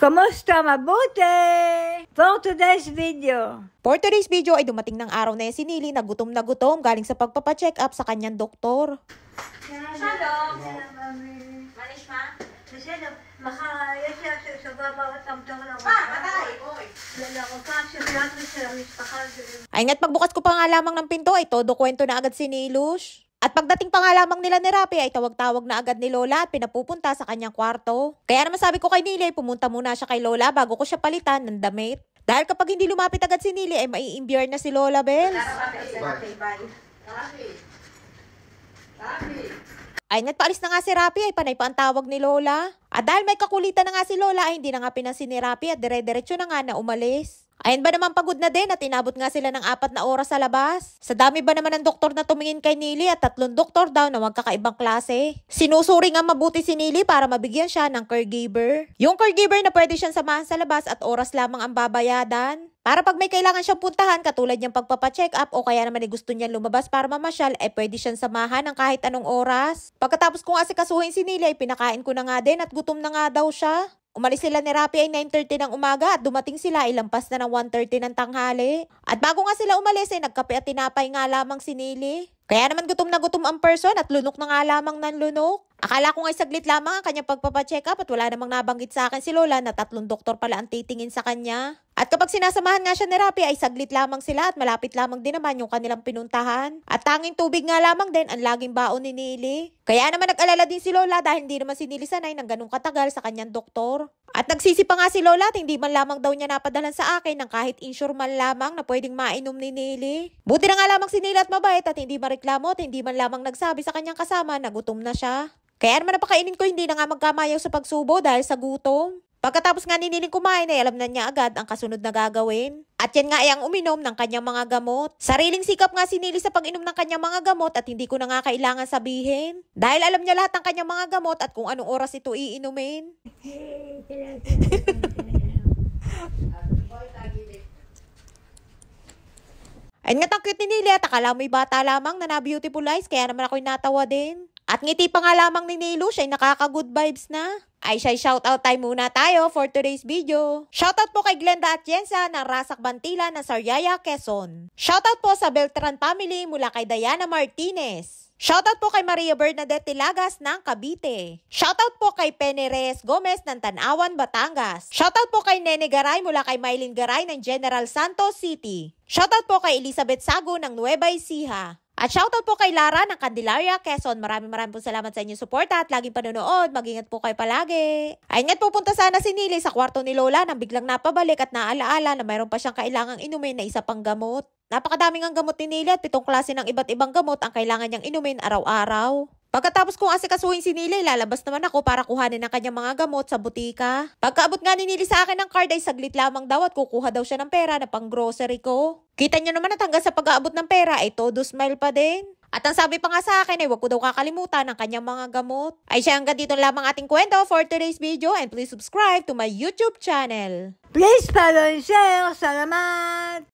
Kamusta? Mabuti? For today's video ay dumating ng araw na yan si Nili na gutom galing sa pagpapacheck up sa kanyang doktor. Shalom. Manis ma? Ay nga't pagbukas ko pa nga lamang ng pinto ay todo kwento na agad si Nilush. At pagdating pa nga lamang nila ni Rapi ay tawag-tawag na agad ni Lola at pinapupunta sa kanyang kwarto. Kaya naman sabi ko kay Nili, pumunta muna siya kay Lola bago ko siya palitan ng damit. Dahil kapag hindi lumapit agad si Nili ay mai-imbier na si Lola Bells. Ay nga't paalis na nga si Rapi ay panay pa ang tawag ni Lola. At dahil may kakulitan na nga si Lola ay hindi na nga pinansin ni Rapi at dire-diretso na nga na umalis. Ayun ba naman pagod na din at inabot nga sila ng 4 na oras sa labas. Sa dami ba naman ng doktor na tumingin kay Nili at 3 doktor daw na magkakaibang klase. Sinusuri nga mabuti si Nili para mabigyan siya ng caregiver. Yung caregiver na pwede siyang samahan sa labas at oras lamang ang babayadan. Para pag may kailangan siyang puntahan katulad niyang pagpapacheck up o kaya naman ay gusto niyang lumabas para mamasyal ay pwede siyang samahan ng kahit anong oras. Pagkatapos kong asikasuhin si Nili ay pinakain ko na nga din at gutom na nga daw siya. Umalis sila ni Rapi ay 9:30 ng umaga at dumating sila ay lampas na ng 1:30 ng tanghali. At bago nga sila umalis ay nagkape at tinapay nga lamang si Nili. Kaya naman gutom na gutom ang person at lunok na nga lamang ng lunok. Akala ko nga'y saglit lamang ang kanyang pagpapacheck up at wala namang nabanggit sa akin si Lola na 3 doktor pala ang titingin sa kanya. At kapag sinasamahan nga siya ni Rapi ay saglit lamang sila at malapit lamang din naman yung kanilang pinuntahan. At tanging tubig nga lamang din ang laging baon ni Nili. Kaya naman nag-alala din si Lola dahil hindi naman si Nili sanay ng ganung katagal sa kanyang doktor. At nagsisi pa nga si Lola at hindi man lamang daw niya napadalan sa akin ng kahit insure man lamang na pwedeng mainom ni Nili. Buti na nga lamang si Nili at mabait at hindi mareklamo at hindi man lamang nagsabi sa kanyang kasama na gutom na siya. Kaya naman napakainin ko hindi na nga magkamayaw sa pagsubo dahil sa gutom. Pagkatapos nga ni Niling kumain ay alam na niya agad ang kasunod na gagawin. At yan nga ay ang uminom ng kanyang mga gamot. Sariling sikap nga si Nili sa pag-inom ng kanyang mga gamot at hindi ko na nga kailangan sabihin. Dahil alam niya lahat ng kanyang mga gamot at kung anong oras ito iinumin. Ay nga ang cute ni Nili at akala mo'y bata lamang na na-beautiful eyes kaya naman ako'y natawa din. At ngiti pa nga lamang ni Nilush ay nakaka-good vibes na. Ay siya'y shoutout time muna tayo for today's video. Shoutout po kay Glenda Atienza ng Rasak Bantila ng Sariaya, Quezon. Shoutout po sa Beltran family mula kay Diana Martinez. Shoutout po kay Maria Bernadette Tilagas ng Cavite. Shoutout po kay Penny Reyes Gomez ng Tanawan, Batangas. Shoutout po kay Nene Garay mula kay Mylene Garay ng General Santos City. Shoutout po kay Elizabeth Sago ng Nueva Ecija. At shoutout po kay Lara ng Candelaria, Quezon. Maraming po salamat sa inyong suporta at laging panonood. Mag-ingat po kayo palagi. Ay nga't pupunta sana si Nili sa kwarto ni Lola nang biglang napabalik at naalaala na mayroon pa siyang kailangang inumin na isa pang gamot. Napakadaming ang gamot ni Nili at 7 klase ng iba't ibang gamot ang kailangan niyang inumin araw-araw. Pagkatapos kong asikasuhin si Nili, lalabas naman ako para kuhanin ang kanyang mga gamot sa butika. Pagkaabot nga ni Nili sa akin ng card ay saglit lamang daw at kukuha daw siya ng pera na pang grocery ko. Kita niyo naman at hanggang sa pag-aabot ng pera ay todo smile pa din. At ang sabi pa nga sa akin ay wag ko daw kakalimutan ang kanyang mga gamot. Ay siya hanggang dito lamang ating kwento for today's video and please subscribe to my YouTube channel. Please follow and share. Salamat!